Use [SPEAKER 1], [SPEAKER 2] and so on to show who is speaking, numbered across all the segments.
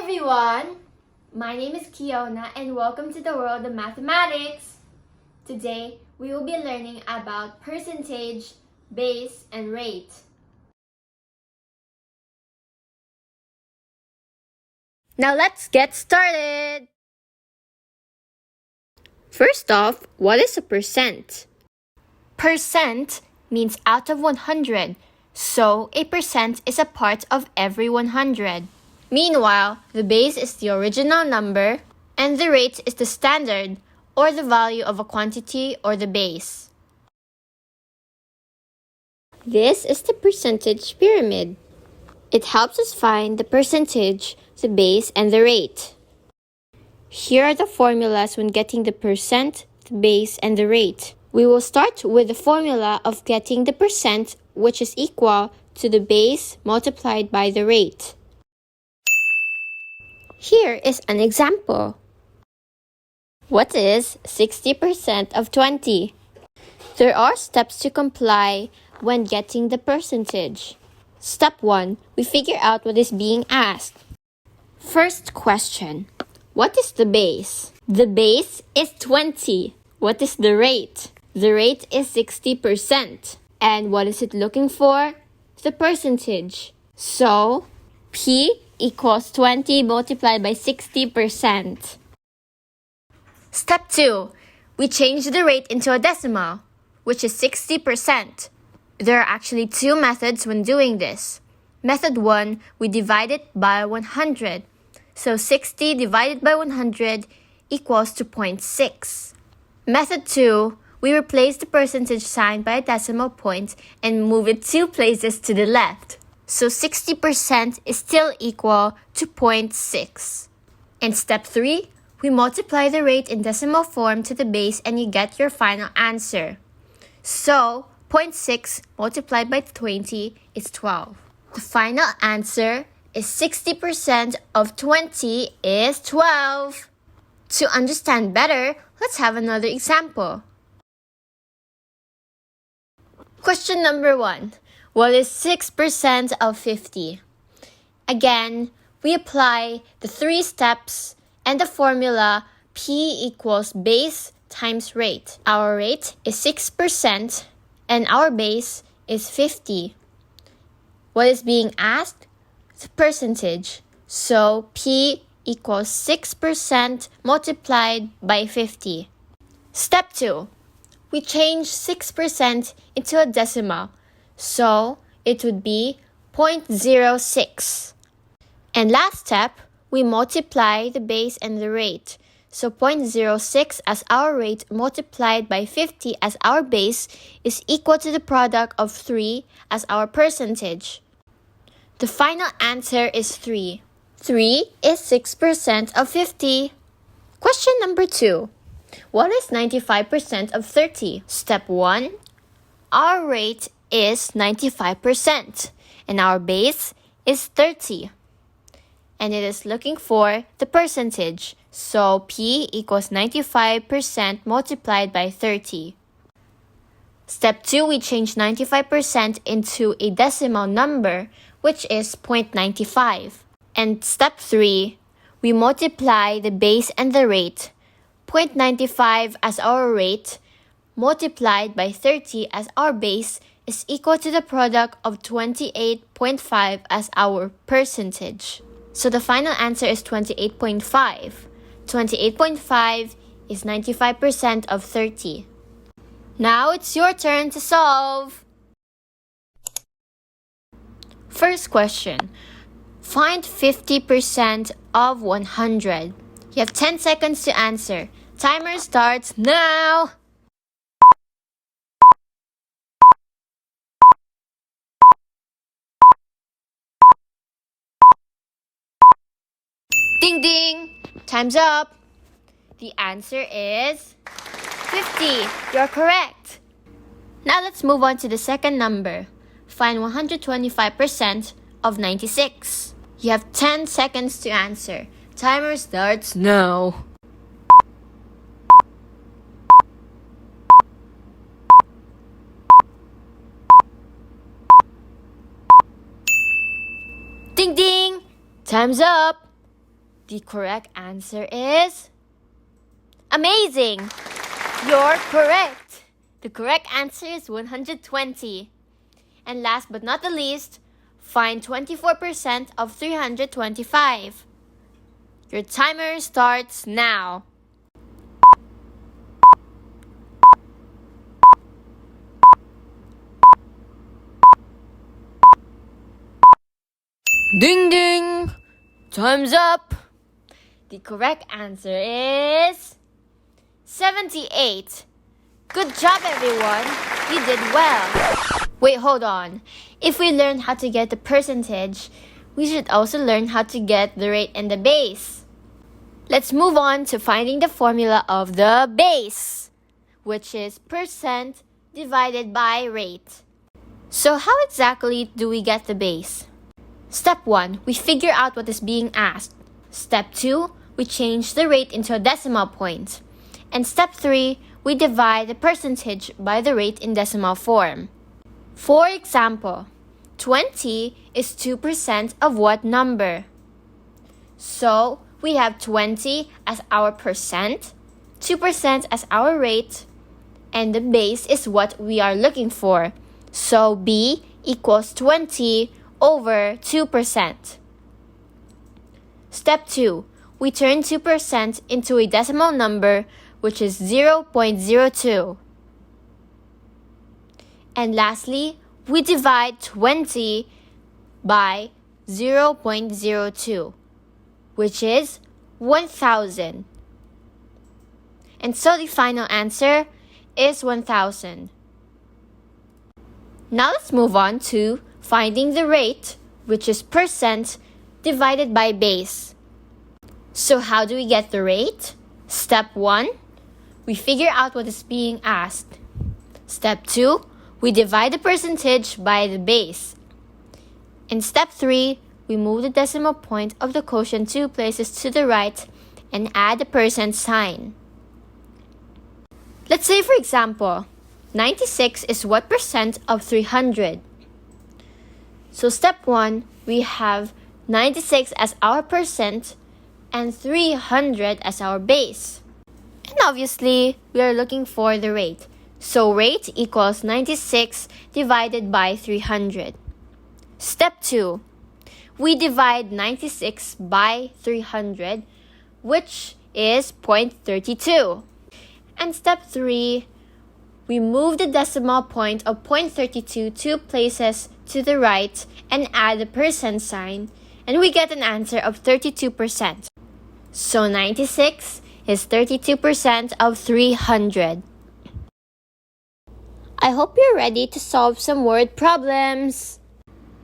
[SPEAKER 1] everyone! My name is Kiona and welcome to the world of mathematics. Today, we will be learning about percentage, base, and rate. Now let's get started! First off, what is a percent? Percent means out of 100, so a percent is a part of every 100. Meanwhile, the base is the original number and the rate is the standard or the value of a quantity or the base. This is the percentage pyramid. It helps us find the percentage, the base, and the rate. Here are the formulas when getting the percent, the base, and the rate. We will start with the formula of getting the percent, which is equal to the base multiplied by the rate. Here is an example. What is 60% of 20? There are steps to comply when getting the percentage. Step 1. We figure out what is being asked. First question. What is the base? The base is 20. What is the rate? The rate is 60%. And what is it looking for? The percentage. So, P equals 20 multiplied by 60%. Step 2. We change the rate into a decimal, which is 60%. There are actually two methods when doing this. Method 1, we divide it by 100. So 60 divided by 100 equals to 0.6. Method 2, we replace the percentage sign by a decimal point and move it 2 places to the left. So 60% is still equal to 0.6. In step 3, we multiply the rate in decimal form to the base and you get your final answer. So 0.6 multiplied by 20 is 12. The final answer is 60% of 20 is 12. To understand better, let's have another example. Question number 1. What is 6% of 50? Again, we apply the 3 steps and the formula P equals base times rate. Our rate is 6% and our base is 50. What is being asked? The percentage. So P equals 6% multiplied by 50. Step 2. We change 6% into a decimal. So it would be 0.06. And last step, we multiply the base and the rate. So 0.06 as our rate multiplied by 50 as our base is equal to the product of 3 as our percentage. The final answer is 3. 3 is 6% of 50. Question number 2. What is 95% of 30? Step 1. Our rate is 95% and our base is 30. And it is looking for the percentage. So P equals 95% multiplied by 30. Step 2, we change 95% into a decimal number, which is 0.95. And step 3, we multiply the base and the rate. 0.95 as our rate multiplied by 30 as our base is equal to the product of 28.5 as our percentage. So the final answer is 28.5. 28.5 is 95% of 30. Now it's your turn to solve. First question. Find 50% of 100. You have 10 seconds to answer. Timer starts now. Ding ding! Time's up. The answer is 50. You're correct. Now let's move on to the second number. Find 125% of 96. You have 10 seconds to answer. Timer starts now. Ding ding! Time's up. The correct answer is amazing! You're correct! The correct answer is 120. And last but not the least, find 24% of 325. Your timer starts now. Ding ding! Time's up! The correct answer is 78. Good job, everyone! You did well! Wait, hold on. If we learned how to get the percentage, we should also learn how to get the rate and the base. Let's move on to finding the formula of the base, which is percent divided by rate. So how exactly do we get the base? Step 1, we figure out what is being asked. Step 2, we change the rate into a decimal point. And step 3, we divide the percentage by the rate in decimal form. For example, 20 is 2% of what number? So, we have 20 as our percent, 2% as our rate, and the base is what we are looking for. So, B equals 20 over 2%. Step 2, we turn 2% into a decimal number, which is 0.02. And lastly, we divide 20 by 0.02, which is 1,000. And so the final answer is 1,000. Now let's move on to finding the rate, which is percent divided by base. So how do we get the rate? Step 1, we figure out what is being asked. Step 2, we divide the percentage by the base. In step 3, we move the decimal point of the quotient 2 places to the right and add the percent sign. Let's say, for example, 96 is what percent of 300? So step 1, we have 96 as our percent and 300 as our base. And obviously, we are looking for the rate. So rate equals 96 divided by 300. Step 2, we divide 96 by 300, which is 0.32. And step 3, we move the decimal point of 0.32 2 places to the right and add the percent sign, and we get an answer of 32%. So 96 is 32% of 300. I hope you're ready to solve some word problems.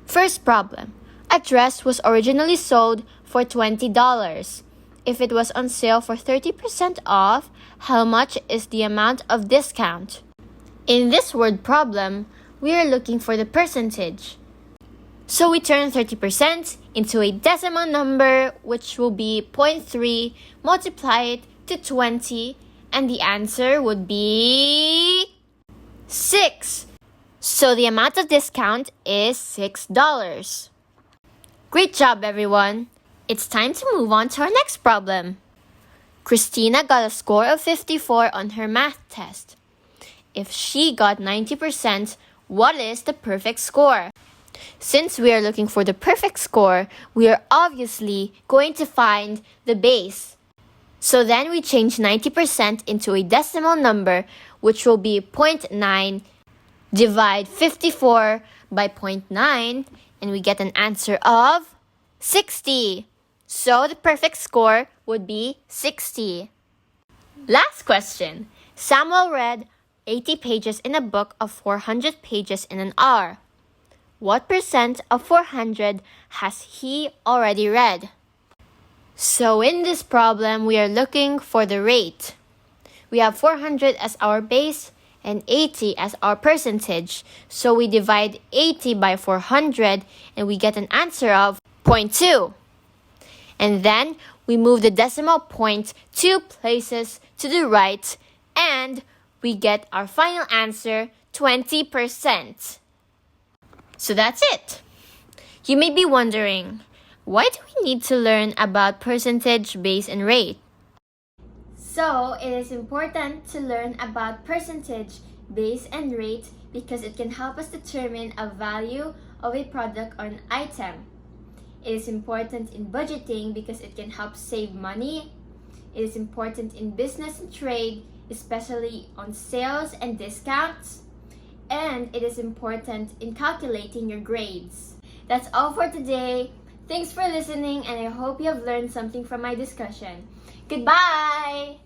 [SPEAKER 1] First problem. A dress was originally sold for $20. If it was on sale for 30% off, how much is the amount of discount? In this word problem, we are looking for the percentage. So we turn 30% into a decimal number, which will be 0.3, multiply it to 20, and the answer would be 6. So the amount of discount is $6. Great job, everyone! It's time to move on to our next problem. Christina got a score of 54 on her math test. If she got 90%, what is the perfect score? Since we are looking for the perfect score, we are obviously going to find the base. So then we change 90% into a decimal number, which will be 0.9, divide 54 by 0.9, and we get an answer of 60. So the perfect score would be 60. Last question. Samuel read 80 pages in a book of 400 pages in an hour. What percent of 400 has he already read? So in this problem, we are looking for the rate. We have 400 as our base and 80 as our percentage. So we divide 80 by 400 and we get an answer of 0.2. And then we move the decimal point 2 places to the right and we get our final answer, 20%. So that's it. You may be wondering, Why do we need to learn about percentage, base, and rate? So, it is important to learn about percentage, base, and rate because it can help us determine a value of a product or an item. It is important in budgeting because it can help save money. It is important in business and trade, especially on sales and discounts. And it is important in calculating your grades. That's all for today. Thanks for listening, and I hope you have learned something from my discussion. Goodbye!